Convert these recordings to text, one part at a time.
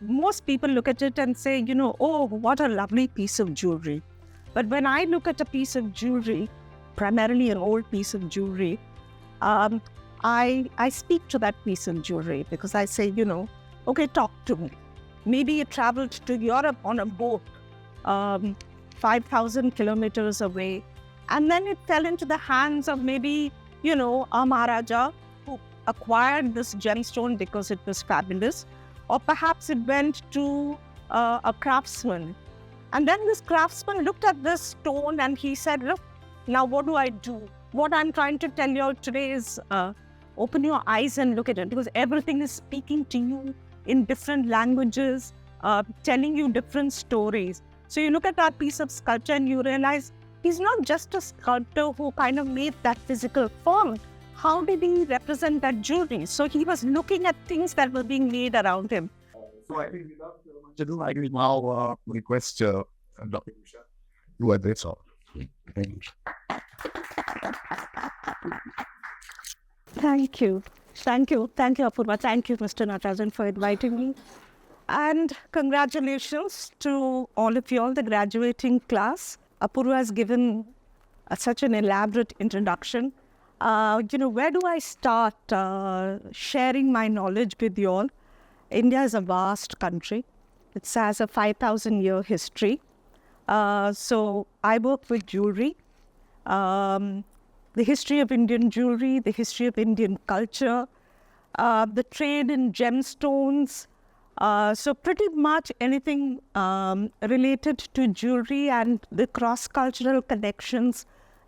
most people look at it and say, oh, what a lovely piece of jewelry. But when I look at a piece of jewelry, primarily an old piece of jewelry, um, I speak to that piece of jewelry because I say, okay, talk to me. Maybe it traveled to Europe on a boat, 5,000 kilometers away, and then it fell into the hands of maybe, a Maharaja who acquired this gemstone because it was fabulous, or perhaps it went to a craftsman. And then this craftsman looked at this stone and he said, look, now what do I do? What I'm trying to tell you all today is open your eyes and look at it, because everything is speaking to you in different languages, telling you different stories. So you look at that piece of sculpture and you realize he's not just a sculptor who kind of made that physical form. How did he represent that jewelry? So he was looking at things that were being made around him. So I think without ado, I will now request Dr. Usha to address all. Thank you. Thank you, Apurva. Thank you, Mr. Natarajan, for inviting me. And congratulations to all of you all, the graduating class. Apurva has given such an elaborate introduction. Where do I start sharing my knowledge with you all? India is a vast country. It has a 5,000-year history. So I work with jewelry, the history of Indian jewelry, the history of Indian culture, the trade in gemstones. So pretty much anything related to jewelry and the cross-cultural connections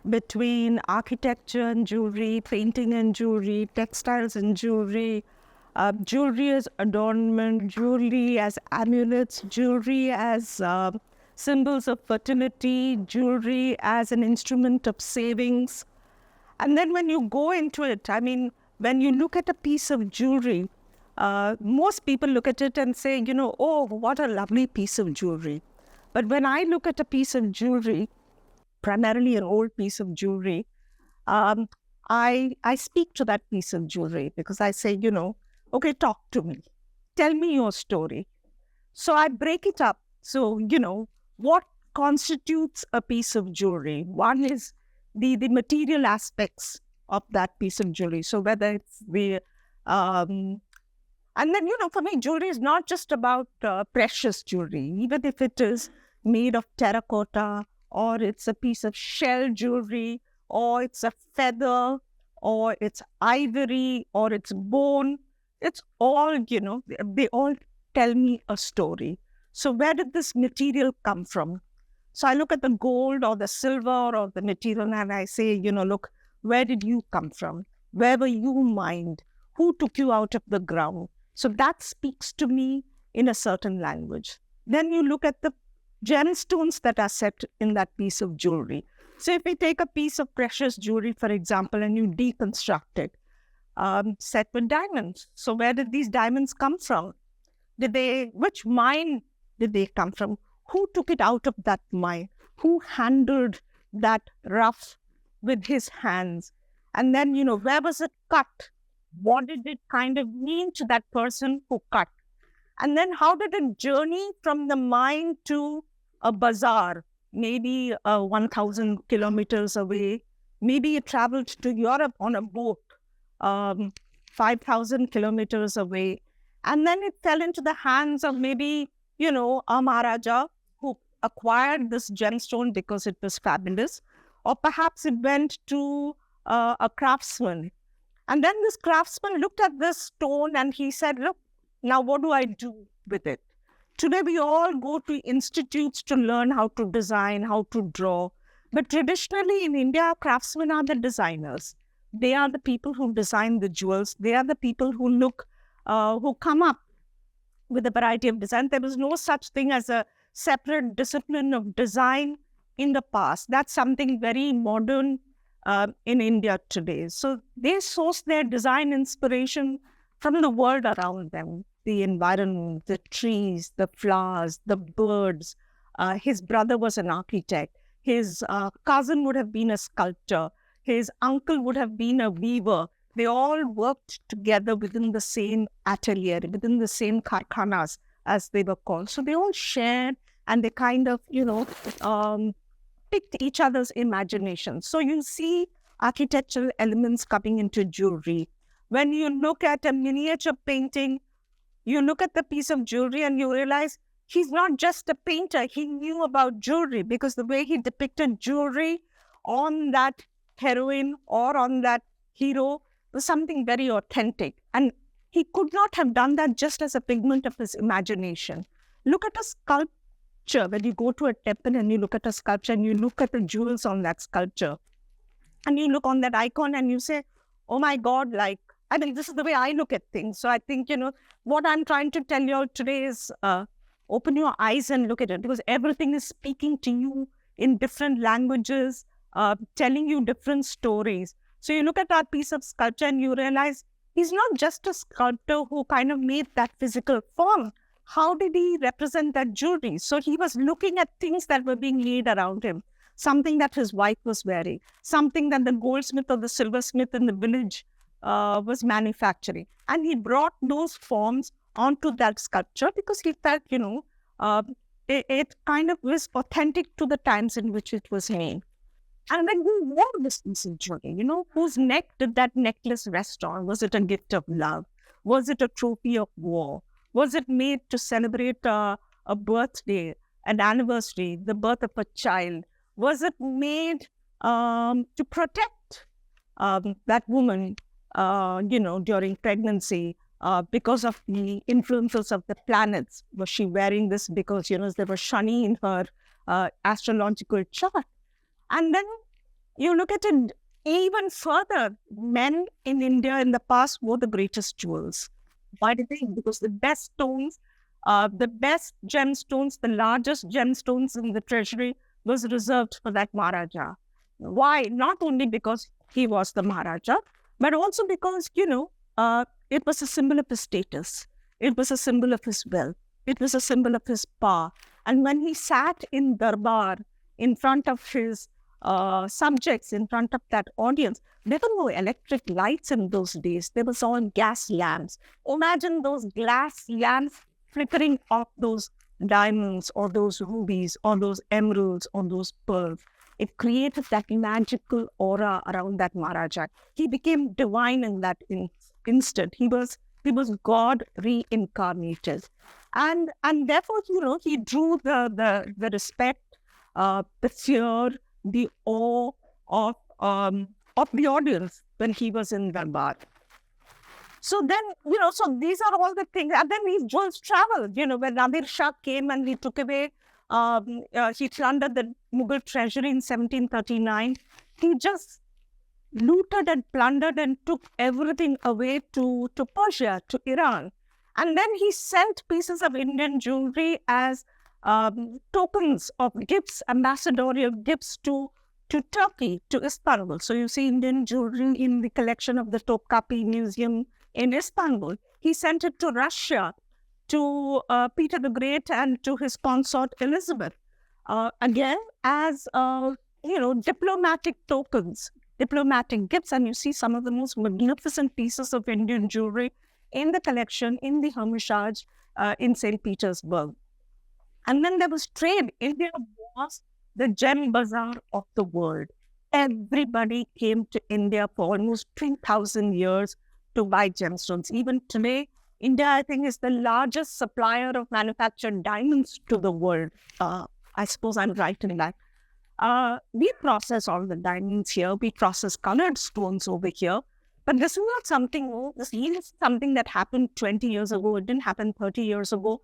between architecture and jewelry, painting and jewelry, textiles and jewelry, jewelry as adornment, jewelry as amulets, jewelry as symbols of fertility, jewelry as an instrument of savings. And then when you go into it, when you look at a piece of jewelry, most people look at it and say, oh, what a lovely piece of jewelry. But when I look at a piece of jewelry, primarily an old piece of jewelry, I speak to that piece of jewelry because I say, okay, talk to me. Tell me your story. So I break it up. So, what constitutes a piece of jewelry? One is the material aspects of that piece of jewelry. So whether it's the... and then, for me, jewelry is not just about precious jewelry, even if it is made of terracotta, or it's a piece of shell jewelry, or it's a feather, or it's ivory, or it's bone. It's all, they all tell me a story. So where did this material come from? So I look at the gold or the silver or the material and I say, look, where did you come from? Where were you mined? Who took you out of the ground? So that speaks to me in a certain language. Then you look at the gemstones that are set in that piece of jewelry. So if we take a piece of precious jewelry, for example, and you deconstruct it, set with diamonds. So where did these diamonds come from? Which mine did they come from? Who took it out of that mine? Who handled that rough with his hands? And then, where was it cut? What did it kind of mean to that person who cut? And then how did it journey from the mine to a bazaar, maybe 1,000 kilometers away? Maybe it traveled to Europe on a boat, 5,000 kilometers away. And then it fell into the hands of maybe, a Maharaja who acquired this gemstone because it was fabulous. Or perhaps it went to a craftsman. And then this craftsman looked at this stone and he said, look, now what do I do with it? Today we all go to institutes to learn how to design, how to draw. But traditionally in India, craftsmen are the designers. They are the people who design the jewels. They are the people who who come up with a variety of design. There was no such thing as a separate discipline of design in the past. That's something very modern in India today. So they source their design inspiration from the world around them, the environment, the trees, the flowers, the birds. His brother was an architect. His cousin would have been a sculptor. His uncle would have been a weaver. They all worked together within the same atelier, within the same karkhanas as they were called. So they all shared and they kind of, picked each other's imagination. So you see architectural elements coming into jewelry. When you look at a miniature painting, you look at the piece of jewelry and you realize he's not just a painter. He knew about jewelry because the way he depicted jewelry on that heroine or on that hero was something very authentic. And he could not have done that just as a figment of his imagination. Look at a sculpture. When you go to a temple and you look at a sculpture and you look at the jewels on that sculpture and you look on that icon and you say, oh my God, this is the way I look at things. So I think, what I'm trying to tell you all today is open your eyes and look at it, because everything is speaking to you in different languages, telling you different stories. So you look at that piece of sculpture and you realize he's not just a sculptor who kind of made that physical form. How did he represent that jewelry? So he was looking at things that were being laid around him, something that his wife was wearing, something that the goldsmith or the silversmith in the village was manufacturing. And he brought those forms onto that sculpture because he felt, it kind of was authentic to the times in which it was made. And then who wore this piece of jewelry? Whose neck did that necklace rest on? Was it a gift of love? Was it a trophy of war? Was it made to celebrate a birthday, an anniversary, the birth of a child? Was it made to protect that woman, during pregnancy because of the influences of the planets? Was she wearing this because, there was Shani in her astrological chart? And then you look at it even further. Men in India in the past wore the greatest jewels. Why did they? Because the best stones, the best gemstones, the largest gemstones in the treasury was reserved for that Maharaja. Why? Not only because he was the Maharaja, but also because, it was a symbol of his status. It was a symbol of his wealth. It was a symbol of his power. And when he sat in Darbar, in front of his subjects, in front of that audience, there were no electric lights in those days. There was all gas lamps. Imagine those glass lamps flickering off those diamonds or those rubies or those emeralds or those pearls. It created that magical aura around that Maharaja. He became divine in that instant. He was God reincarnated. And therefore, he drew the respect, the fear, the awe of the audience when he was in Darbar. So then, so these are all the things. And then these jewels traveled, when Nadir Shah came and he took away, he plundered the Mughal treasury in 1739. He just looted and plundered and took everything away to Persia, to Iran. And then he sent pieces of Indian jewelry as tokens of gifts, ambassadorial gifts to Turkey, to Istanbul. So you see Indian jewelry in the collection of the Topkapi Museum in Istanbul. He sent it to Russia, to Peter the Great and to his consort Elizabeth. Again, as diplomatic tokens, diplomatic gifts. And you see some of the most magnificent pieces of Indian jewelry in the collection in the Hermitage in St. Petersburg. And then there was trade. India was the gem bazaar of the world. Everybody came to India for almost 3,000 years to buy gemstones. Even today, India, I think, is the largest supplier of manufactured diamonds to the world. I suppose I'm right in that. We process all the diamonds here. We process colored stones over here. But this is not something new. This is something that happened 20 years ago. It didn't happen 30 years ago.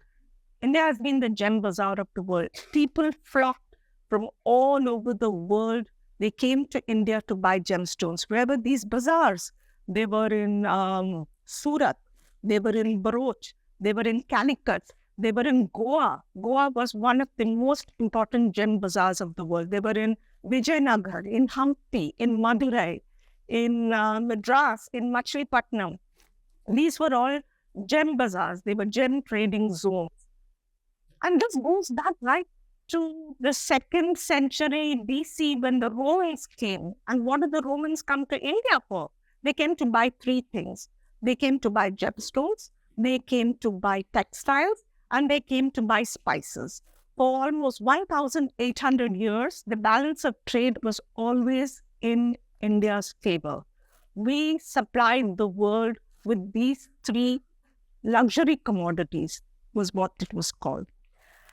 India has been the gem bazaar of the world. People flocked from all over the world. They came to India to buy gemstones. Where were these bazaars? They were in Surat. They were in Bharuch. They were in Calicut. They were in Goa. Goa was one of the most important gem bazaars of the world. They were in Vijayanagar, in Hampi, in Madurai, in Madras, in Machilipatnam. These were all gem bazaars. They were gem trading zones. And this goes back right to the 2nd century BC when the Romans came. And what did the Romans come to India for? They came to buy 3 things. They came to buy gemstones, they came to buy textiles, and they came to buy spices. For almost 1,800 years, the balance of trade was always in India's favor. We supplied the world with these three luxury commodities, was what it was called.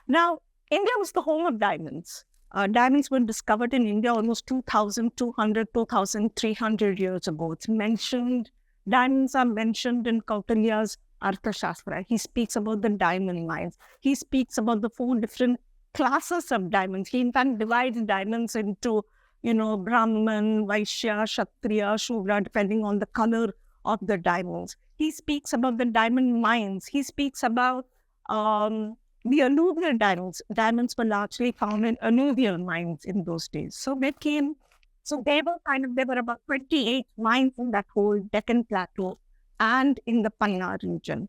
Now, India was the home of diamonds. Diamonds were discovered in India almost 2,200, 2,300 years ago. It's mentioned, diamonds are mentioned in Kautilya's Arthashastra. He speaks about the diamond mines. He speaks about the 4 different classes of diamonds. He in fact divides diamonds into, Brahman, Vaishya, Kshatriya, Shudra, depending on the color of the diamonds. He speaks about the diamond mines. He speaks about the alluvial diamonds. Diamonds were largely found in alluvial mines in those days. So there were about 28 mines in that whole Deccan Plateau and in the Panna region.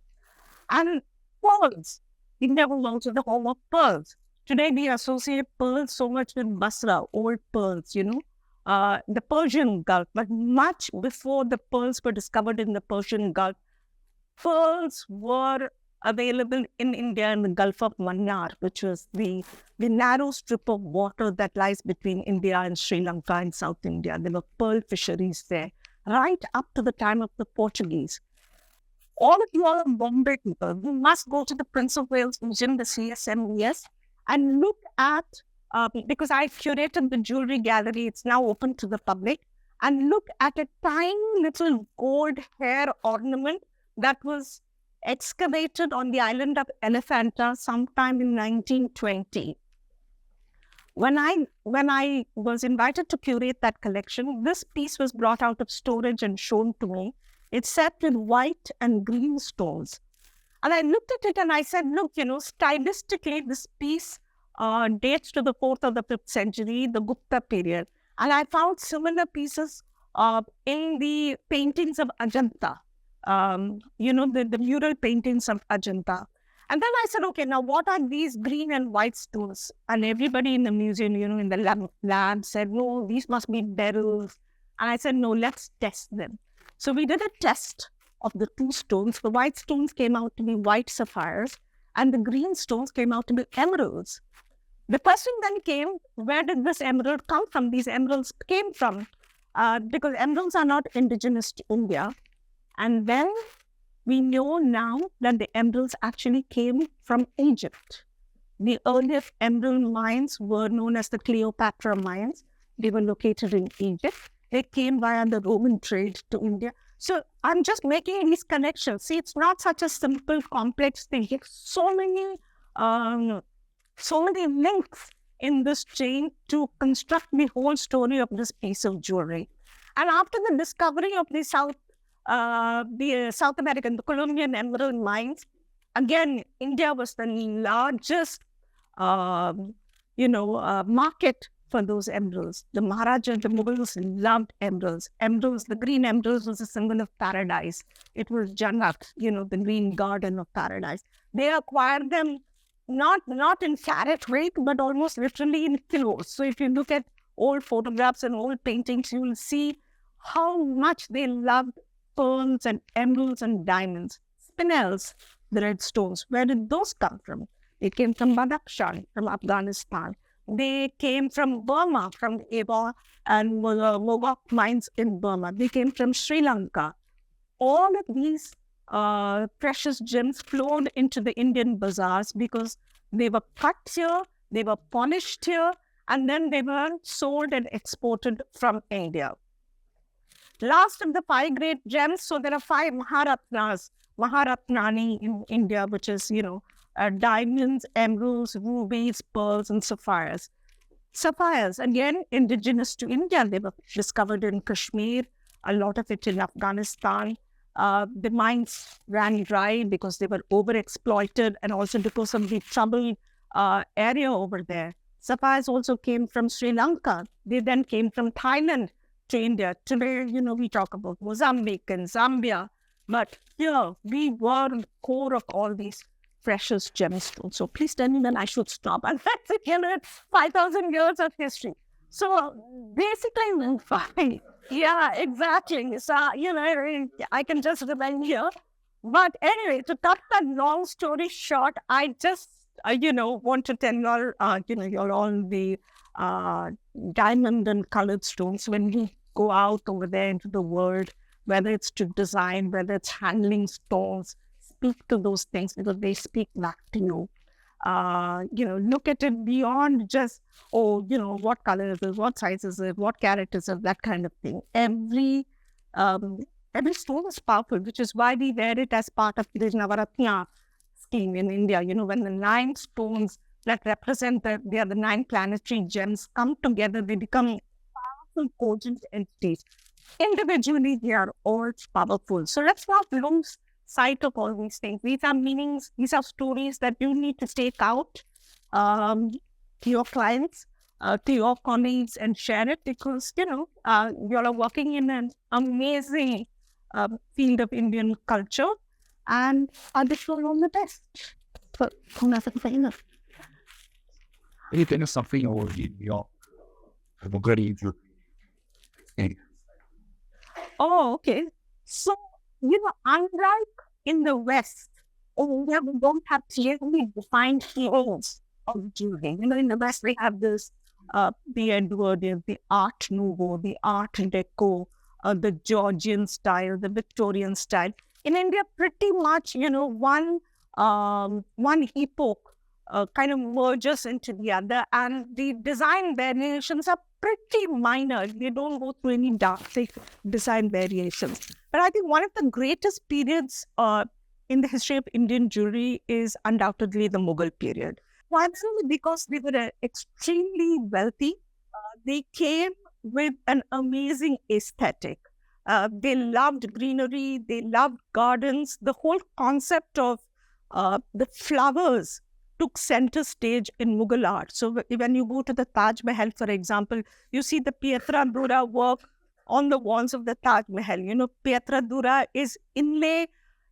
And pearls. India was also the home of pearls. Today we associate pearls so much with Basra, old pearls, the Persian Gulf. But much before the pearls were discovered in the Persian Gulf, pearls were available in India in the Gulf of Mannar, which was the narrow strip of water that lies between India and Sri Lanka in South India. There were pearl fisheries there, right up to the time of the Portuguese. All of you are Bombay people. You must go to the Prince of Wales Museum, the CSMVS, and look at, because I curated the jewelry gallery, it's now open to the public, and look at a tiny little gold hair ornament that was excavated on the island of Elephanta sometime in 1920. When I was invited to curate that collection, this piece was brought out of storage and shown to me. It's set with white and green stones. And I looked at it and I said, look, stylistically, this piece dates to the 4th or the 5th century, the Gupta period. And I found similar pieces in the paintings of Ajanta. The mural paintings of Ajanta. And then I said, okay, now what are these green and white stones? And everybody in the museum, in the lab said, no, these must be beryls. And I said, no, let's test them. So we did a test of the 2 stones. The white stones came out to be white sapphires, and the green stones came out to be emeralds. The question then came, where did this emerald come from? These emeralds came from, because emeralds are not indigenous to India. And then we know now that the emeralds actually came from Egypt. The earliest emerald mines were known as the Cleopatra mines. They were located in Egypt. They came via the Roman trade to India. So I'm just making these connections. See, it's not such a simple, complex thing. There's so many links in this chain to construct the whole story of this piece of jewelry. And after the discovery of the South American, the Colombian emerald mines, again, India was the largest, market for those emeralds. The Maharaja, the Mughals loved emeralds. Emeralds, the green emeralds was a symbol of paradise. It was Janak, the green garden of paradise. They acquired them not in carat weight, but almost literally in kilos. So if you look at old photographs and old paintings, you will see how much they loved pearls and emeralds and diamonds. Spinels, the red stones, where did those come from? They came from Badakhshan, from Afghanistan. They came from Burma, from the Ava and Mogok mines in Burma. They came from Sri Lanka. All of these precious gems flowed into the Indian bazaars because they were cut here, they were polished here, and then they were sold and exported from India. Last of the 5 great gems, so there are 5 Maharatnani in India, which is, diamonds, emeralds, rubies, pearls, and sapphires. Sapphires, again, indigenous to India. They were discovered in Kashmir, a lot of it in Afghanistan. The mines ran dry because they were overexploited and also because of the troubled area over there. Sapphires also came from Sri Lanka. They then came from Thailand to India. Today, we talk about Mozambique and Zambia. But here, we were the core of all these precious gemstones. So please tell me when I should stop. And that's 5,000 years of history. So basically, fine. Yeah, exactly. So, I can just remain here. But anyway, to cut that long story short, I just, want to tell you all, you're all the diamond and colored stones. When you go out over there into the world, whether it's to design, whether it's handling stones, speak to those things because they speak back to you. Look at it beyond just, what color is it, what size is it, what carat is it, that kind of thing. Um, every stone is powerful, which is why we wear it as part of the Navaratna scheme in India. When the 9 stones that represent they are the 9 planetary gems come together, they become powerful, cogent entities. Individually, they are all powerful. So let's not lose sight of all these things. These are meanings, these are stories that you need to take out to your clients, to your colleagues and share it because, you are working in an amazing field of Indian culture and I wish you all the best. Anything is something or your very Oh, okay. So, unlike in the West, India, we don't have clearly defined fields of jewelry. In the West, we have this the Edwardian, the Art Nouveau, the Art Deco, the Georgian style, the Victorian style. In India, pretty much, one epoch kind of merges into the other, and the design variations are pretty minor. They don't go through any drastic design variations. But I think one of the greatest periods in the history of Indian jewelry is undoubtedly the Mughal period. Primarily because they were extremely wealthy. They came with an amazing aesthetic. They loved greenery, they loved gardens. The whole concept of the flowers took center stage in Mughal art. So when you go to the Taj Mahal, for example, you see the Pietra Dura work on the walls of the Taj Mahal. Pietra Dura is inlay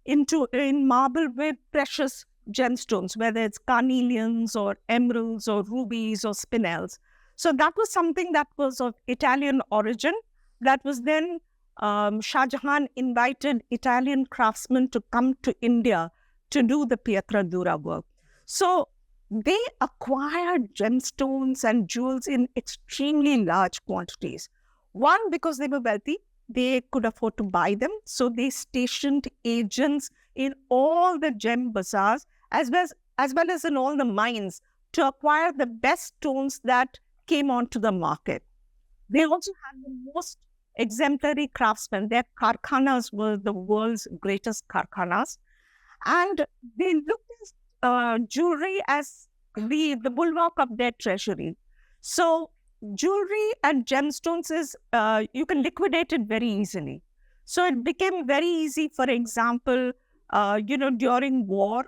in marble with precious gemstones, whether it's carnelians or emeralds or rubies or spinels. So that was something that was of Italian origin. That was then Shah Jahan invited Italian craftsmen to come to India to do the Pietra Dura work. So they acquired gemstones and jewels in extremely large quantities. One, because they were wealthy, they could afford to buy them. So they stationed agents in all the gem bazaars as well as in all the mines to acquire the best stones that came onto the market. They also had the most exemplary craftsmen. Their karkhanas were the world's greatest karkhanas. And they looked at jewelry as the bulwark of their treasury. So jewelry and gemstones is, you can liquidate it very easily. So it became very easy, for example, during war,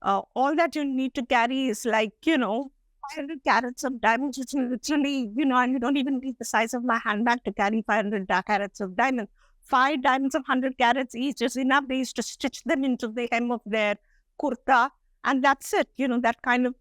all that you need to carry is 500 carats of diamonds, which is literally, and you don't even need the size of my handbag to carry 500 carats of diamonds. 5 diamonds of 100 carats each is enough. They used to stitch them into the hem of their kurta, and that's it. That kind of,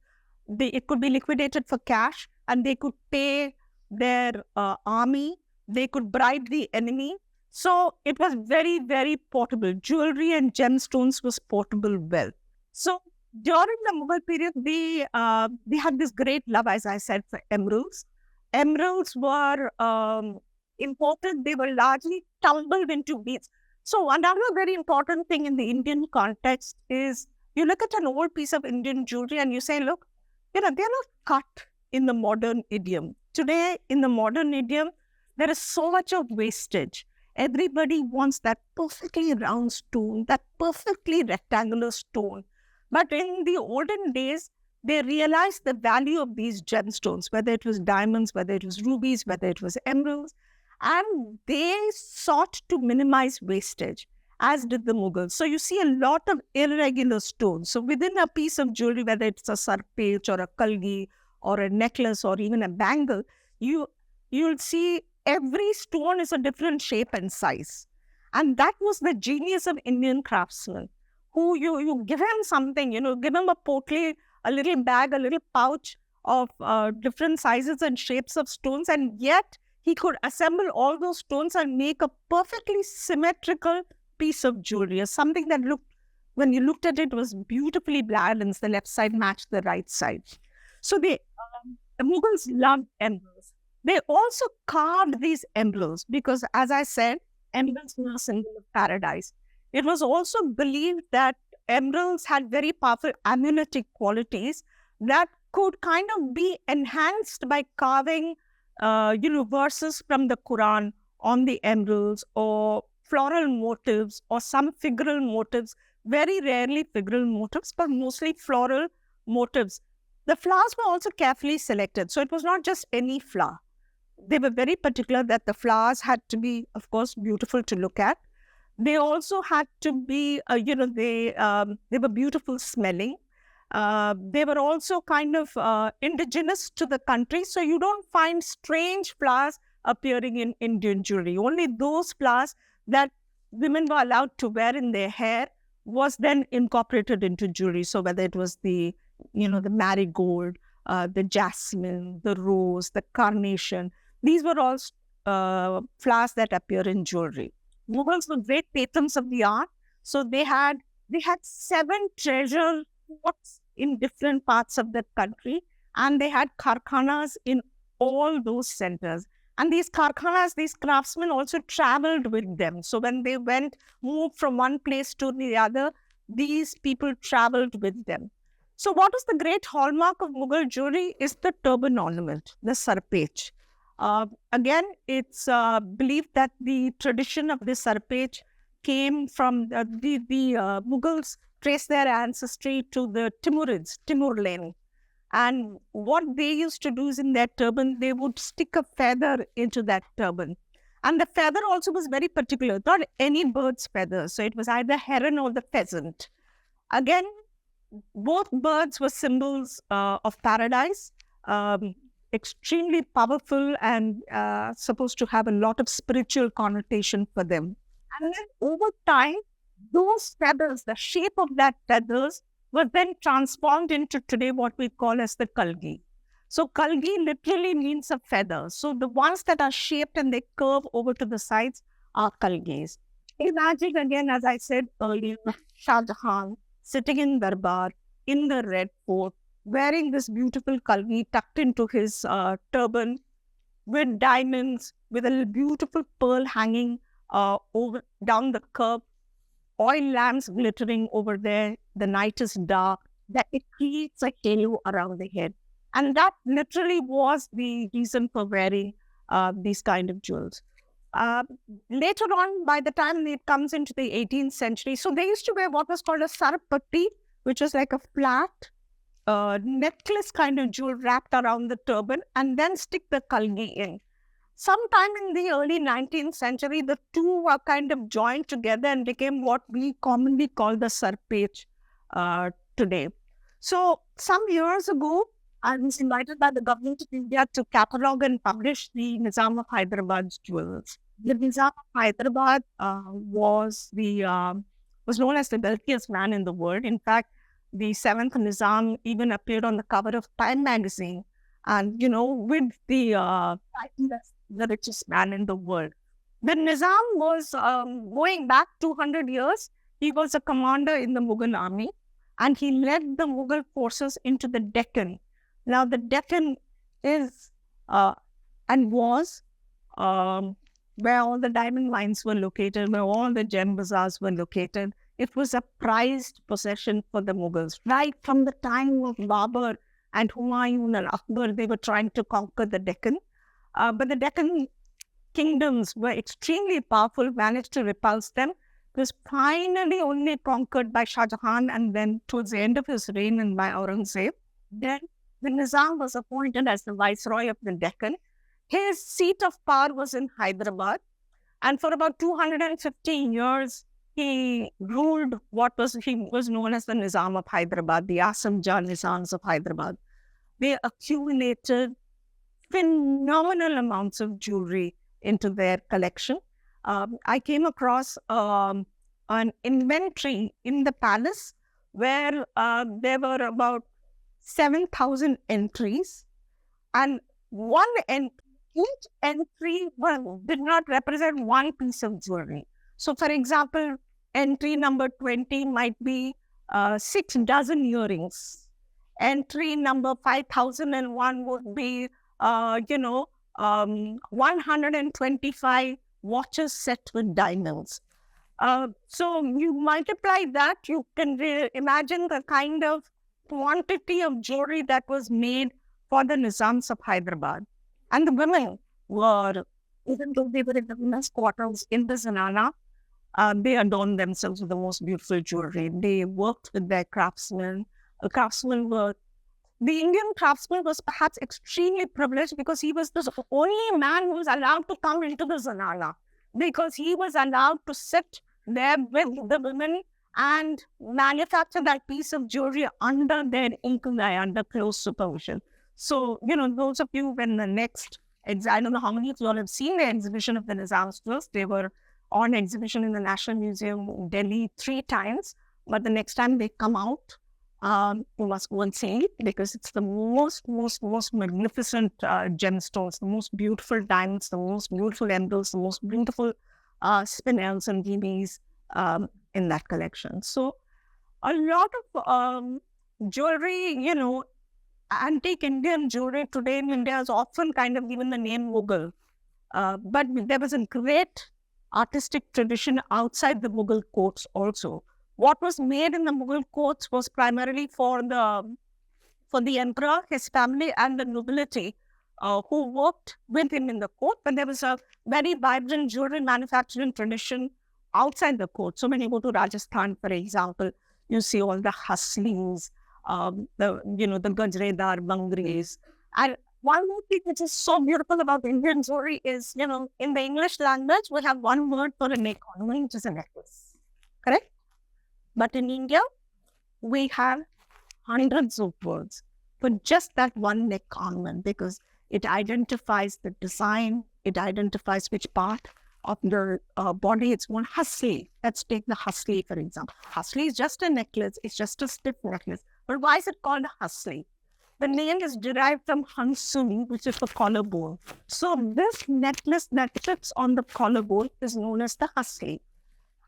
it could be liquidated for cash, and they could pay their army. They could bribe the enemy. So it was very, very portable. Jewelry and gemstones was portable wealth. So during the Mughal period, they had this great love, as I said, for emeralds. Emeralds were imported. They were largely tumbled into beads. So another very important thing in the Indian context is you look at an old piece of Indian jewelry and you say, look, they're not cut in the modern idiom. Today, in the modern idiom, there is so much of wastage. Everybody wants that perfectly round stone, that perfectly rectangular stone. But in the olden days, they realized the value of these gemstones, whether it was diamonds, whether it was rubies, whether it was emeralds, and they sought to minimize wastage, as did the Mughals. So you see a lot of irregular stones. So within a piece of jewelry, whether it's a sarpech or a kalgi or a necklace or even a bangle, you'll see every stone is a different shape and size. And that was the genius of Indian craftsmen, who you give him something, give him a portly, a little bag, a little pouch of different sizes and shapes of stones, and yet he could assemble all those stones and make a perfectly symmetrical piece of jewelry, something that looked when you looked at it, it was beautifully balanced. The left side matched the right side. So the Mughals loved emeralds. They also carved these emeralds because, as I said, emeralds were a symbol of paradise. It was also believed that emeralds had very powerful amuletic qualities that could kind of be enhanced by carving, verses from the Quran on the emeralds, or floral motifs, or some figural motifs. Very rarely figural motifs, but mostly floral motifs. The flowers were also carefully selected, so it was not just any flower. They were very particular that the flowers had to be, of course, beautiful to look at. They also had to be, they were beautiful smelling. They were also kind of indigenous to the country. So you don't find strange flowers appearing in Indian jewelry. Only those flowers that women were allowed to wear in their hair was then incorporated into jewelry. So whether it was the marigold, the jasmine, the rose, the carnation, these were all flowers that appear in jewelry. Mughals were great patrons of the art. So they had 7 treasure ports in different parts of the country, and they had karkhanas in all those centers. And these karkhanas, these craftsmen also traveled with them. So when they moved from one place to the other, these people traveled with them. So what is the great hallmark of Mughal jewelry is the turban ornament, the sarpech. Again, it's believed that the tradition of this sarpech came from the Mughals trace their ancestry to the Timurids, Timur-Lenni. And what they used to do is in their turban, they would stick a feather into that turban. And the feather also was very particular, not any bird's feather. So it was either heron or the pheasant. Again, both birds were symbols of paradise, extremely powerful and supposed to have a lot of spiritual connotation for them. And then over time, those feathers, the shape of that feathers, were then transformed into today what we call as the kalgi. So kalgi literally means a feather. So the ones that are shaped and they curve over to the sides are kalgis. Imagine again, as I said earlier, Shah Jahan sitting in Darbar in the Red Fort, wearing this beautiful kalgi tucked into his turban with diamonds, with a beautiful pearl hanging over down the curve, oil lamps glittering over there. The night is dark, that it creates a halo around the head. And that literally was the reason for wearing these kind of jewels. Later on, by the time it comes into the 18th century, so they used to wear what was called a sarpatti, which was like a flat necklace kind of jewel wrapped around the turban, and then stick the kalgi in. Sometime in the early 19th century, the two were kind of joined together and became what we commonly call the sarpech today. So some years ago, I was invited by the government of India to catalogue and publish the Nizam of Hyderabad's jewels. The Nizam of Hyderabad was known as the wealthiest man in the world. In fact, the 7th Nizam even appeared on the cover of Time magazine, and with the title as the richest man in the world. The Nizam was going back 200 years. He was a commander in the Mughal army, and he led the Mughal forces into the Deccan. Now, the Deccan is and was where all the diamond mines were located, where all the gem bazaars were located. It was a prized possession for the Mughals. Right from the time of Babur and Humayun and Akbar, they were trying to conquer the Deccan. But the Deccan kingdoms were extremely powerful, managed to repulse them. It was finally only conquered by Shah Jahan, and then towards the end of his reign and by Aurangzeb. Then the Nizam was appointed as the viceroy of the Deccan. His seat of power was in Hyderabad, and for about 215 years, he ruled he was known as the Nizam of Hyderabad, the Asam Jah Nizams of Hyderabad. They accumulated phenomenal amounts of jewelry into their collection. I came across an inventory in the palace where there were about 7,000 entries, and each entry did not represent one piece of jewelry. So, for example, Entry number 20 might be 6 dozen earrings. Entry number 5001 would be, 125 watches set with diamonds. So you multiply that, you can imagine the kind of quantity of jewelry that was made for the Nizams of Hyderabad. And the women were, even though they were in the women's quarters in the Zanana, they adorned themselves with the most beautiful jewelry. They worked with their craftsmen. The Indian craftsman was perhaps extremely privileged because he was the only man who was allowed to come into the Zanana, because he was allowed to sit there with the women and manufacture that piece of jewelry under their inkle eye, under close supervision. So, those of you, when the next, I don't know how many of you all have seen the exhibition of the Nizam's jewels. They were on exhibition in the National Museum in Delhi 3 times, but the next time they come out, you must go and see it, because it's the most magnificent gemstones, the most beautiful diamonds, the most beautiful emeralds, the most beautiful spinels and rubies in that collection. So a lot of jewelry, antique Indian jewelry today in India is often kind of given the name Mughal. But there was a great artistic tradition outside the Mughal courts also. What was made in the Mughal courts was primarily for the emperor, his family, and the nobility who worked with him in the court. But there was a very vibrant jewelry manufacturing tradition outside the court. So when you go to Rajasthan, for example, you see all the haslis, the gajredar, bangris. And one more thing which is so beautiful about Indian jewelry is, in the English language, we have one word for a neck ornament, which is a necklace. Correct? But in India, we have hundreds of words for just that one neck ornament, because it identifies the design, it identifies which part of the body it's one. Hasli. Let's take the hasli, for example. Hasli is just a necklace. It's just a stiff necklace. But why is it called a hasli? The name is derived from hansuli, which is the collarbone. So this necklace that sits on the collarbone is known as the hasli.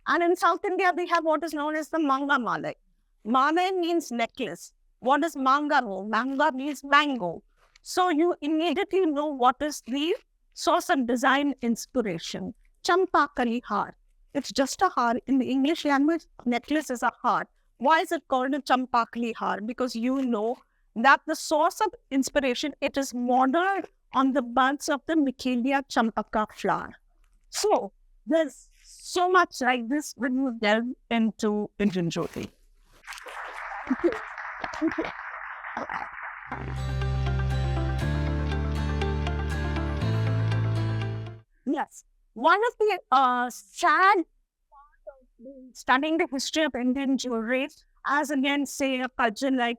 And in South India, we have what is known as the manga malai. Malai means necklace. What does manga mean? Manga means mango. So you immediately know what is the source of design inspiration. Champakali har. It's just a har. In the English language, necklace is a har. Why is it called a Champakali har? Because you know that the source of inspiration, it is modeled on the buds of the Michelia champaka flower. So there's so much like this when you delve into Indian jewelry. Yes. One of the sad part of studying the history of Indian jewelry, as again, say a culture like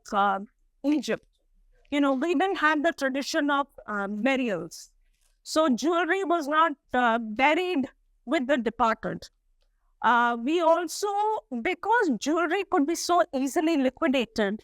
Egypt, we didn't have the tradition of burials. So jewelry was not buried with the departed. We also, because jewelry could be so easily liquidated,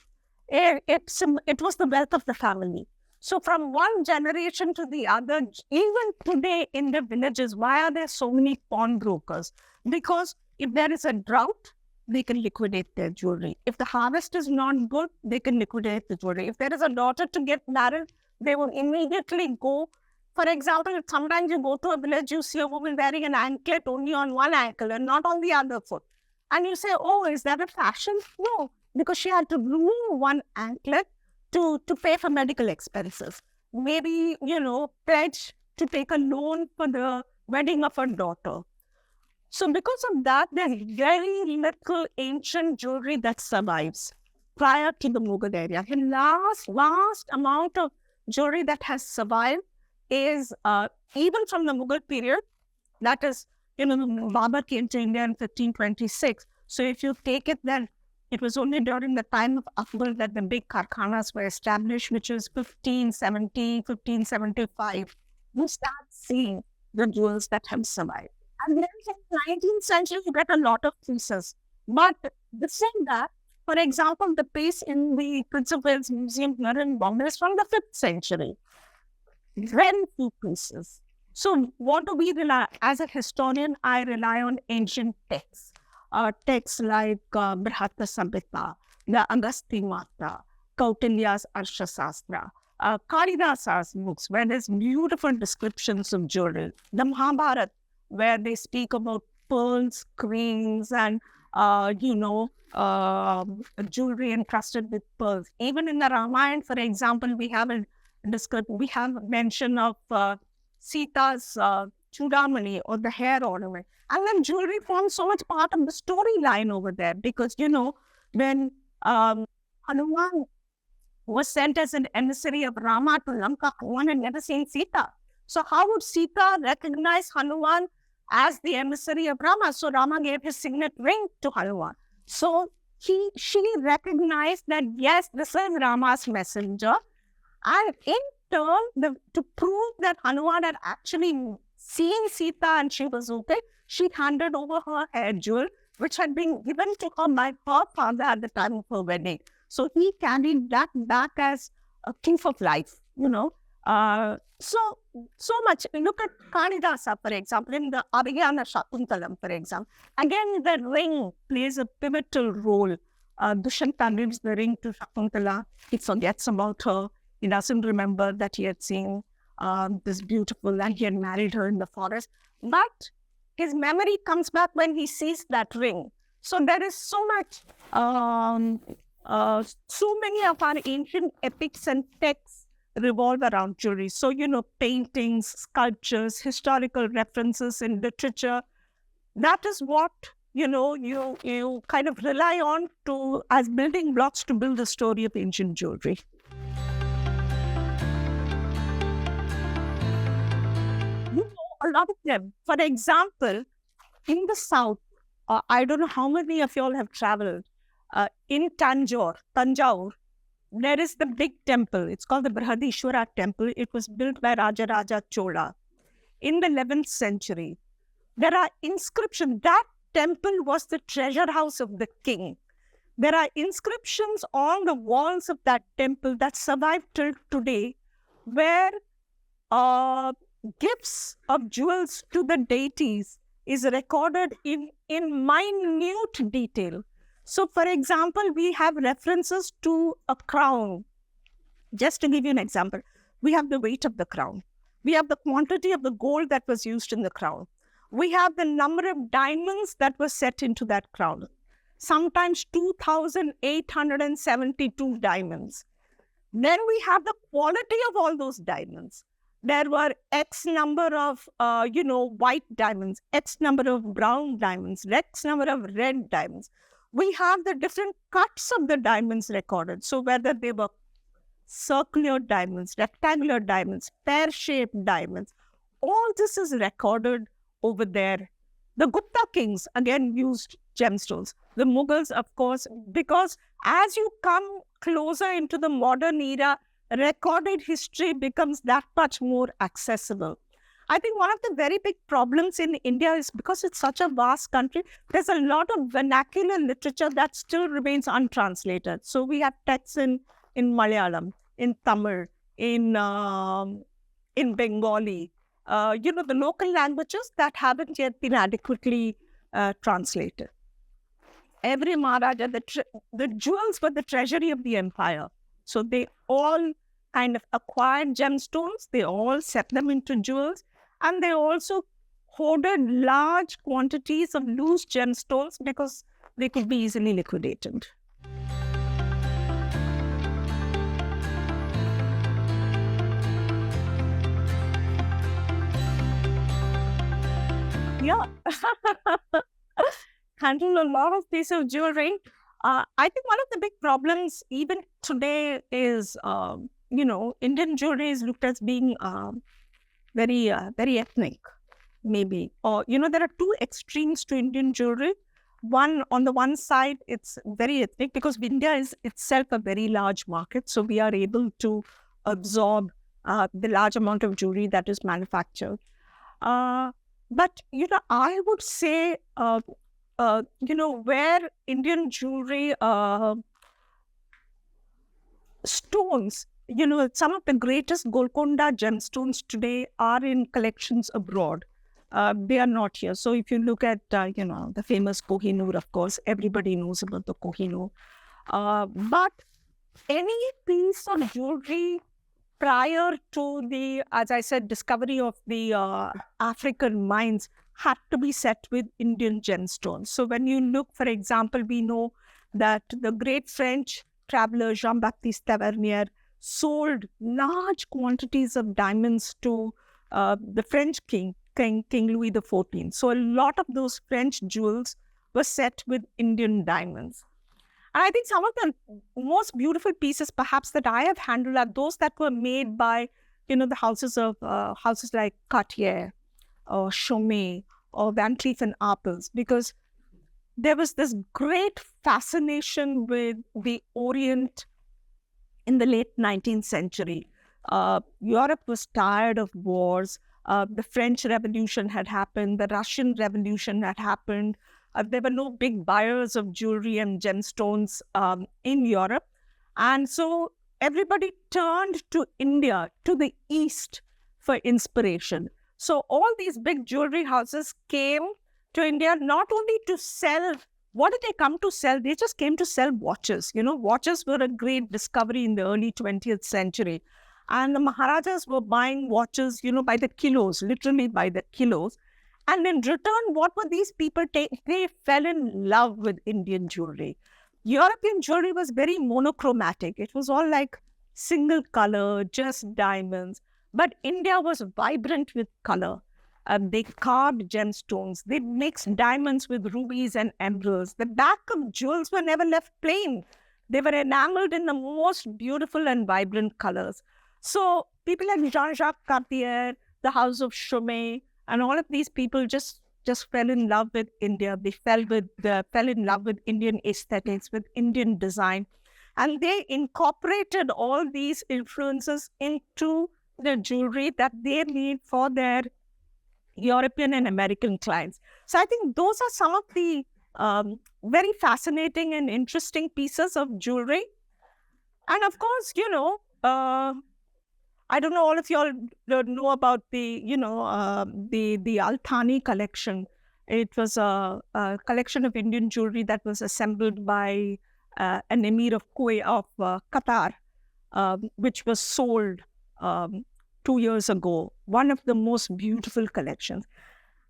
it was the wealth of the family. So from one generation to the other, even today in the villages, why are there so many pawnbrokers? Because if there is a drought, they can liquidate their jewelry. If the harvest is not good, they can liquidate the jewelry. If there is a daughter to get married, they will immediately go. For example, sometimes you go to a village, you see a woman wearing an anklet only on one ankle and not on the other foot. And you say, oh, is that a fashion? No, because she had to remove one anklet to pay for medical expenses. Maybe, pledge to take a loan for the wedding of her daughter. So because of that, there's very little ancient jewelry that survives prior to the Mughal era. The vast amount of jewelry that has survived is even from the Mughal period. That is, Babur came to India in 1526. So if you take it then, it was only during the time of Akbar that the big karkhanas were established, which is 1570, 1575. You start seeing the jewels that have survived. And then in the 19th century, you get a lot of pieces. But the same that, for example, the piece in the Prince of Wales Museum here in Bombay is from the 5th century. Very few pieces. So what do we rely? As a historian, I rely on ancient texts. texts like Brihata Samhita, the Agasti Mata, Kautilya's Arshasastra, Kalidasa's books, where there's beautiful descriptions of jewelry. The Mahabharata, where they speak about pearls, queens, and jewelry encrusted with pearls. Even in the Ramayana, for example, we have mention of Sita's chudamani, or the hair ornament. And then jewelry forms so much part of the storyline over there, because, when Hanuman was sent as an emissary of Rama to Lanka, Hanuman had never seen Sita. So how would Sita recognize Hanuman as the emissary of Rama? So Rama gave his signet ring to Hanuman. So she recognized that, yes, this is Rama's messenger. And in turn, to prove that Hanuman had actually seen Sita and she was okay, she handed over her hair jewel, which had been given to her by her father at the time of her wedding. So he carried that back as a proof of life, So much. Look at Kalidasa, for example, in the Abhigana Shakuntalam, for example. Again, the ring plays a pivotal role. Dushyanta gives the ring to Shakuntala. He forgets about her. He doesn't remember that he had seen this beautiful, and he had married her in the forest. But his memory comes back when he sees that ring. So there is so much, so many of our ancient epics and texts revolve around jewelry. So, paintings, sculptures, historical references in literature, that is what, you kind of rely on as building blocks to build the story of ancient jewelry. A lot of them. For example, in the south, I don't know how many of you all have traveled. In Tanjore, there is the big temple. It's called the Brihadishwara temple. It was built by Rajaraja Chola in the 11th century. There are inscriptions. That temple was the treasure house of the king. There are inscriptions on the walls of that temple that survive till today, where gifts of jewels to the deities is recorded in minute detail. So, for example, we have references to a crown. Just to give you an example, we have the weight of the crown. We have the quantity of the gold that was used in the crown. We have the number of diamonds that were set into that crown. Sometimes 2,872 diamonds. Then we have the quality of all those diamonds. There were X number of, white diamonds, X number of brown diamonds, X number of red diamonds. We have the different cuts of the diamonds recorded. So whether they were circular diamonds, rectangular diamonds, pear-shaped diamonds, all this is recorded over there. The Gupta kings, again, used gemstones. The Mughals, of course, because as you come closer into the modern era, recorded history becomes that much more accessible. I think one of the very big problems in India is because it's such a vast country, there's a lot of vernacular literature that still remains untranslated. So we have texts in Malayalam, in Tamil, in Bengali, the local languages that haven't yet been adequately translated. Every Maharaja, the jewels were the treasury of the empire. So they all kind of acquired gemstones, they all set them into jewels, and they also hoarded large quantities of loose gemstones because they could be easily liquidated. Yeah. Handle a lot of pieces of jewelry. I think one of the big problems even today is, Indian jewelry is looked as being very ethnic, maybe. Or, there are two extremes to Indian jewelry. One, on the one side, it's very ethnic because India is itself a very large market. So we are able to absorb the large amount of jewelry that is manufactured. But, I would say, where Indian jewelry stones, some of the greatest Golconda gemstones today are in collections abroad. They are not here. So if you look at, the famous Kohinoor, of course, everybody knows about the Kohinoor. But any piece of jewelry prior to the, as I said, discovery of the African mines had to be set with Indian gemstones. So when you look, for example, we know that the great French traveler Jean-Baptiste Tavernier sold large quantities of diamonds to the French King Louis XIV. So a lot of those French jewels were set with Indian diamonds. And I think some of the most beautiful pieces, perhaps, that I have handled are those that were made by, the houses like Cartier or Chaumet or Van Cleef and Arpels, because there was this great fascination with the Orient in the late 19th century. Europe was tired of wars. The French Revolution had happened. The Russian Revolution had happened. There were no big buyers of jewelry and gemstones in Europe. And so everybody turned to India, to the East, for inspiration. So all these big jewelry houses came to India not only to sell. What did they come to sell? They just came to sell watches. Watches were a great discovery in the early 20th century. And the Maharajas were buying watches, by the kilos, literally by the kilos. And in return, what were these people taking? They fell in love with Indian jewelry. European jewelry was very monochromatic. It was all like single color, just diamonds. But India was vibrant with color. They carved gemstones. They mixed diamonds with rubies and emeralds. The back of jewels were never left plain. They were enameled in the most beautiful and vibrant colors. So people like Jean-Jacques Cartier, the House of Chaumet, and all of these people just fell in love with India. They fell in love with Indian aesthetics, with Indian design. And they incorporated all these influences into the jewelry that they made for their European and American clients. So I think those are some of the very fascinating and interesting pieces of jewelry. And of course, I don't know, all of y'all know about the Al-Thani collection. It was a collection of Indian jewelry that was assembled by an emir of Qatar, which was sold 2 years ago. One of the most beautiful collections.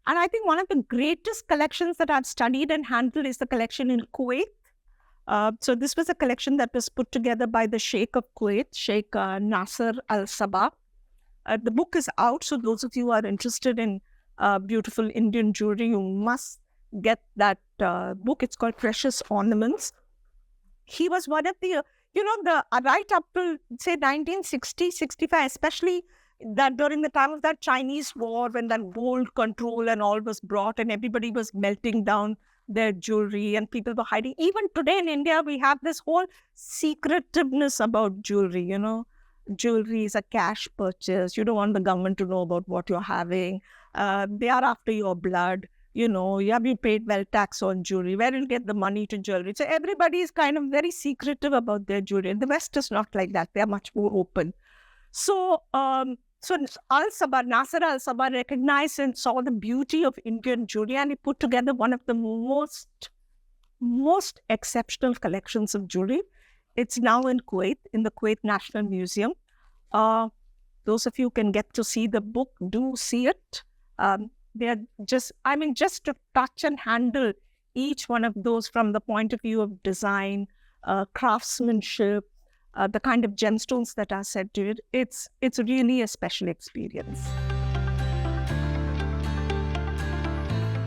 And I think one of the greatest collections that I've studied and handled is the collection in Kuwait. So this was a collection that was put together by the Sheikh of Kuwait, Sheikh Nasser Al Sabah. The book is out, so those of you who are interested in beautiful Indian jewelry, you must get that book. It's called Precious Ornaments. He was one of the, right up to, say, 1960, 65, especially that during the time of that Chinese war, when that gold control and all was brought and everybody was melting down their jewelry and people were hiding. Even today in India, we have this whole secretiveness about jewelry, Jewelry is a cash purchase. You don't want the government to know about what you're having. They are after your blood. Have you paid well tax on jewelry? Where do you get the money to jewelry? So everybody is kind of very secretive about their jewelry. And the West is not like that. They are much more open. So, Nasser Al Sabah recognized and saw the beauty of Indian jewelry, and he put together one of the most exceptional collections of jewelry. It's now in Kuwait, in the Kuwait National Museum. Those of you can get to see the book, do see it. They're just to touch and handle each one of those from the point of view of design, craftsmanship, the kind of gemstones that are set to it, it's really a special experience.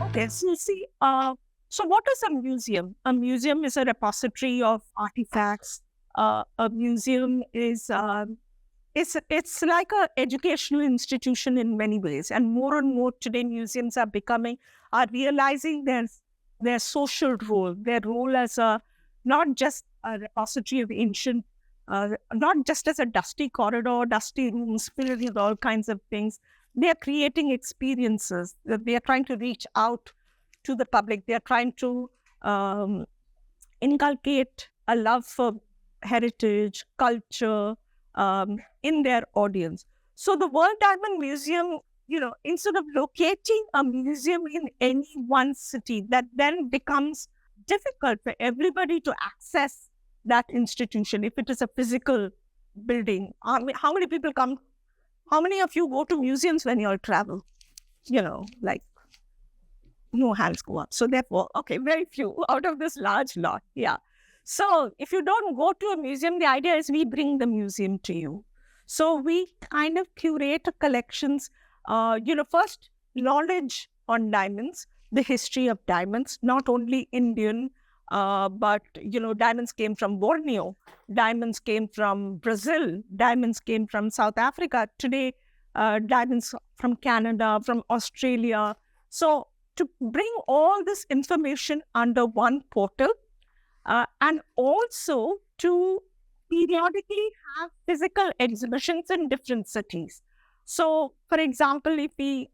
Okay, so see, so what is a museum? A museum is a repository of artifacts. A museum is it's like an educational institution in many ways, and more today museums are realizing their social role, their role as not just a repository of ancient. Not just as a dusty corridor, dusty rooms filled with all kinds of things. They are creating experiences. They are trying to reach out to the public. They are trying to inculcate a love for heritage, culture in their audience. So the World Diamond Museum instead of locating a museum in any one city, that then becomes difficult for everybody to access that institution if it is a physical building. I mean, how many people come? How many of you go to museums when you all travel? Like no hands go up. So therefore, okay, very few out of this large lot. Yeah. So if you don't go to a museum, the idea is we bring the museum to you. So we kind of curate collections, first knowledge on diamonds, the history of diamonds, not only Indian, but, diamonds came from Borneo, diamonds came from Brazil, diamonds came from South Africa. Today, diamonds from Canada, from Australia. So to bring all this information under one portal, and also to periodically have physical exhibitions in different cities. So, for example, if we,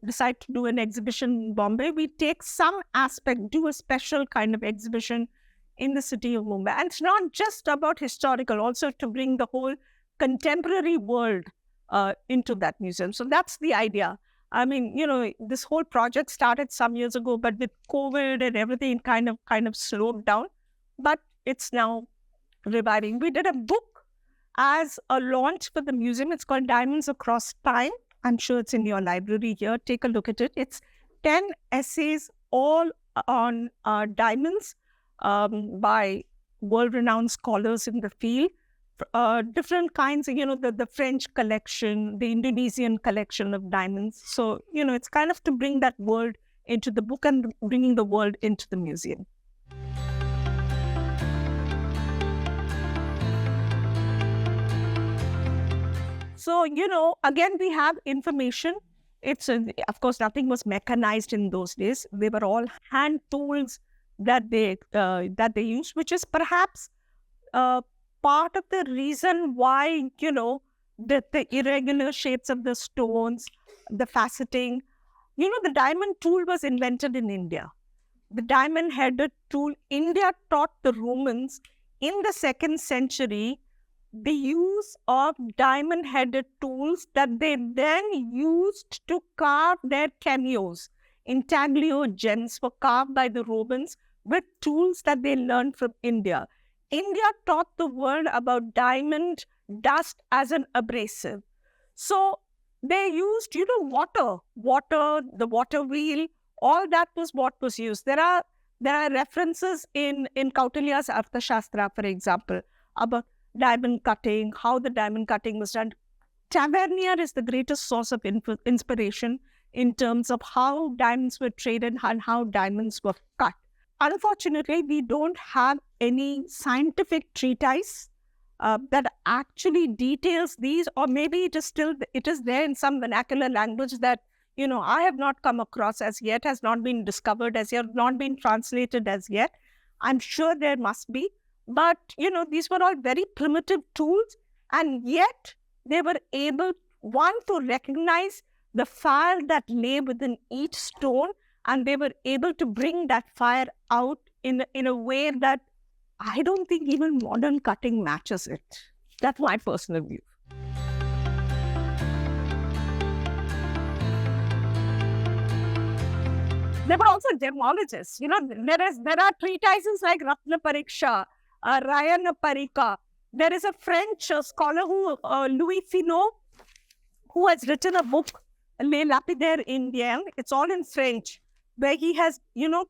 decide to do an exhibition in Bombay, we take some aspect, do a special kind of exhibition in the city of Mumbai. And it's not just about historical, also to bring the whole contemporary world into that museum. So that's the idea. I mean, this whole project started some years ago, but with COVID and everything, kind of slowed down. But it's now reviving. We did a book as a launch for the museum. It's called Diamonds Across Time. I'm sure it's in your library here. Take a look at it. It's 10 essays all on diamonds by world-renowned scholars in the field. Different kinds, the French collection, the Indonesian collection of diamonds. So, it's kind of to bring that world into the book and bringing the world into the museum. So, again, we have information. It's, of course, nothing was mechanized in those days. They were all hand tools that they used, which is perhaps part of the reason why, the irregular shapes of the stones, the faceting, the diamond tool was invented in India. The diamond-headed tool, India taught the Romans in the 2nd century the use of diamond-headed tools that they then used to carve their cameos. Intaglio gems were carved by the Romans with tools that they learned from India. India taught the world about diamond dust as an abrasive. So they used, water, the water wheel, all that was what was used. There are references in Kautilya's Arthashastra, for example, about diamond cutting, how the diamond cutting was done. Tavernier is the greatest source of inspiration in terms of how diamonds were traded and how diamonds were cut. Unfortunately, we don't have any scientific treatise that actually details these, or maybe it is there in some vernacular language that, I have not come across as yet, has not been discovered as yet, not been translated as yet. I'm sure there must be. But, these were all very primitive tools, and yet they were able, one, to recognize the fire that lay within each stone, and they were able to bring that fire out in a way that I don't think even modern cutting matches it. That's my personal view. There were also gemologists. There are treatises like Ratna Pariksha, Rayana Parika. There is a French scholar Louis Finot, who has written a book, Les Lapidaires Indiens. It's all in French, where he has,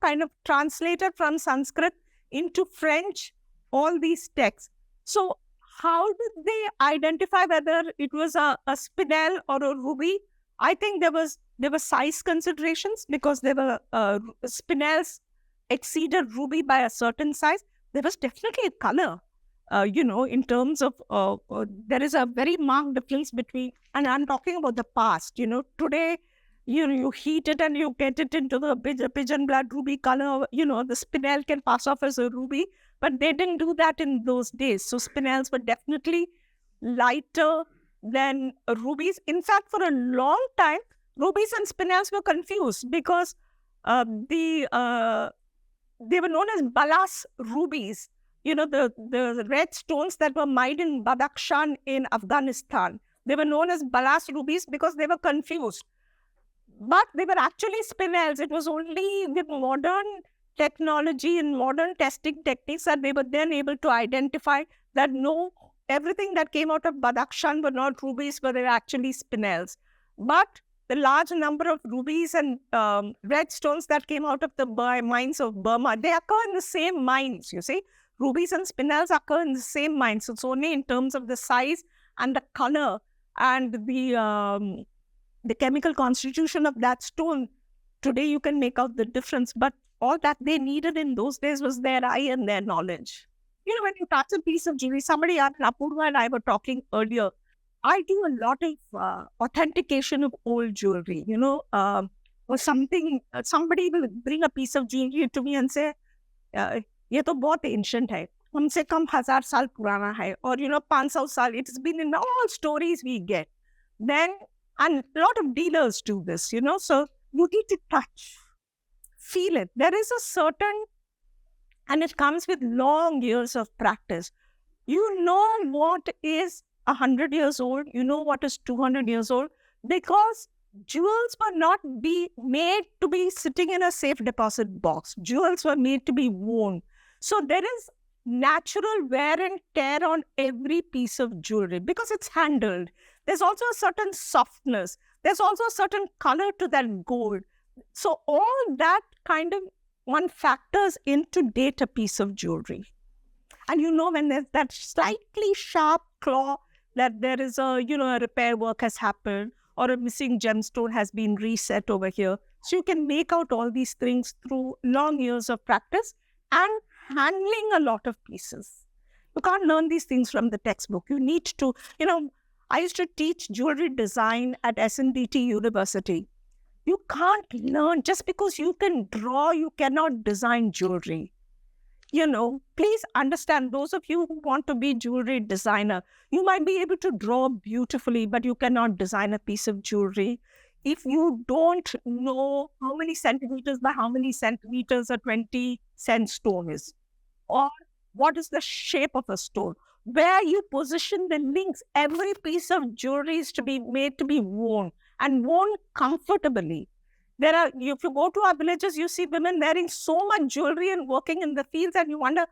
kind of translated from Sanskrit into French all these texts. So how did they identify whether it was a spinel or a ruby? I think there were size considerations, because there were spinels exceeded ruby by a certain size. There was definitely a color, in terms of, there is a very marked difference between, and I'm talking about the past, today, you heat it and you get it into the pigeon blood ruby color, the spinel can pass off as a ruby, but they didn't do that in those days. So spinels were definitely lighter than rubies. In fact, for a long time, rubies and spinels were confused, because they were known as Balas rubies, the red stones that were mined in Badakhshan in Afghanistan. They were known as Balas rubies because they were confused. but they were actually spinels. It was only with modern technology and modern testing techniques that they were then able to identify that no, everything that came out of Badakhshan were not rubies, but they were actually spinels. But the large number of rubies and red stones that came out of the mines of Burma, they occur in the same mines, you see. Rubies and spinels occur in the same mines. So it's only in terms of the size and the color and the chemical constitution of that stone. Today you can make out the difference, but all that they needed in those days was their eye and their knowledge. You know, when you touch a piece of jewelry, Apurva and I were talking earlier, I do a lot of authentication of old jewelry, or something, somebody will bring a piece of jewelry to me and say, ये तो बहुत ancient है, हमसे कम 1000 साल पुराना है, or 500 साल. It's been in all stories we get. Then, and a lot of dealers do this, so you need to touch, feel it. There is a certain, and it comes with long years of practice. You know what is 100 years old, you know what is 200 years old, because jewels were not made to be sitting in a safe deposit box. Jewels were made to be worn. So there is natural wear and tear on every piece of jewelry because it's handled. There's also a certain softness. There's also a certain color to that gold. So all that kind of one factors into date a piece of jewelry. And when there's that slightly sharp claw that there is a repair work has happened or a missing gemstone has been reset over here. So you can make out all these things through long years of practice and handling a lot of pieces. You can't learn these things from the textbook. You need to, I used to teach jewelry design at SNDT University. You can't learn just because you can draw, you cannot design jewelry. Please understand, those of you who want to be jewelry designer, you might be able to draw beautifully, but you cannot design a piece of jewelry if you don't know how many centimeters by how many centimeters a 20-cent stone is, or what is the shape of a stone, where you position the links. Every piece of jewelry is to be made to be worn and worn comfortably. If you go to our villages, you see women wearing so much jewelry and working in the fields, and you wonder,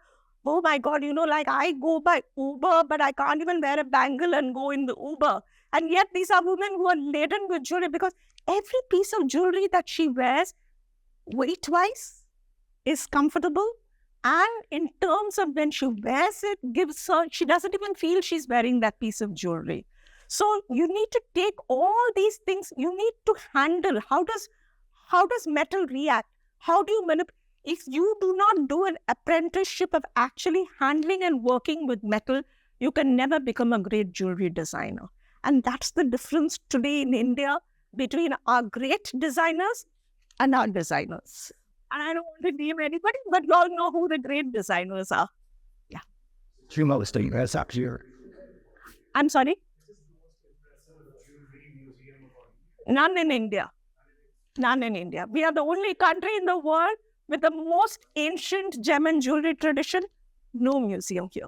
oh my God, like I go by Uber, but I can't even wear a bangle and go in the Uber. And yet these are women who are laden with jewelry because every piece of jewelry that she wears, weight-wise, is comfortable. And in terms of when she wears it, she doesn't even feel she's wearing that piece of jewelry. So you need to take all these things, you need to handle. How does metal react? How do you manipulate? If you do not do an apprenticeship of actually handling and working with metal, you can never become a great jewelry designer. And that's the difference today in India between our great designers and our designers. And I don't want to name anybody, but you all know who the great designers are. Yeah. I'm sorry? None in India. None in India. We are the only country in the world with the most ancient gem and jewelry tradition. No museum here.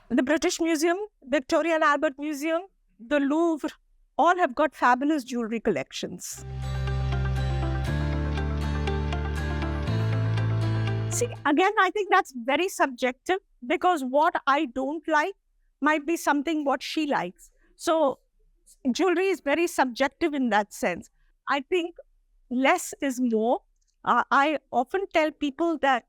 The British Museum, Victoria and Albert Museum, the Louvre, all have got fabulous jewelry collections. See, again, I think that's very subjective because what I don't like might be something what she likes. So jewelry is very subjective in that sense. I think less is more. I often tell people that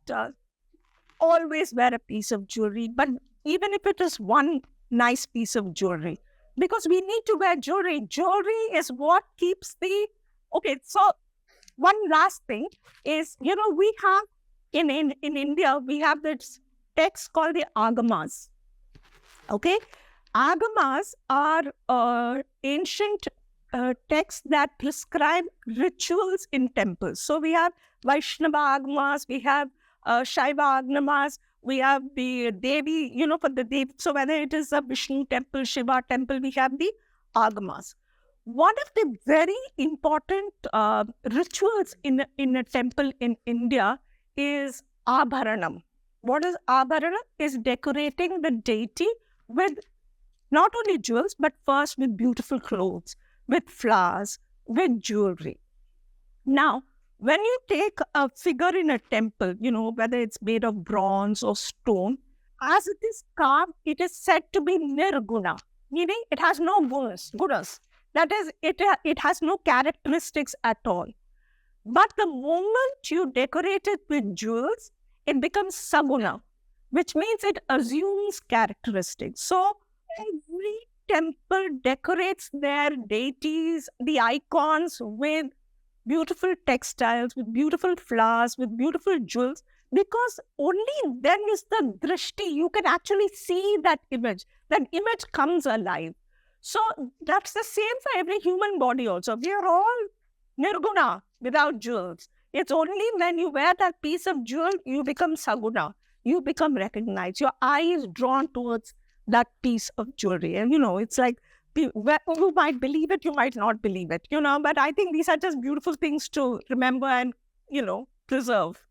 always wear a piece of jewelry, but even if it is one nice piece of jewelry, because we need to wear jewelry. Jewelry is what keeps the... Okay, so one last thing is, we have in India, we have this text called the Agamas. Okay? Agamas are ancient texts that prescribe rituals in temples. So we have Vaishnava Agamas, we have Shaiva Agamas, we have the Devi, for the Devi. So whether it is a Vishnu temple, Shiva temple, we have the Agamas. One of the very important rituals in a temple in India is Abharanam. What is Abharanam? Is decorating the deity with not only jewels, but first with beautiful clothes, with flowers, with jewelry. Now, when you take a figure in a temple, whether it's made of bronze or stone, as it is carved, it is said to be nirguna, meaning it has no gunas. That is, it has no characteristics at all. But the moment you decorate it with jewels, it becomes saguna, which means it assumes characteristics. So every temple decorates their deities, the icons, with beautiful textiles, with beautiful flowers, with beautiful jewels, because only then is the drishti, you can actually see that image comes alive. So that's the same for every human body also. We are all nirguna without jewels. It's only when you wear that piece of jewel, you become saguna, you become recognized, your eye is drawn towards that piece of jewelry. And it's like, you might believe it, you might not believe it, but I think these are just beautiful things to remember and, preserve.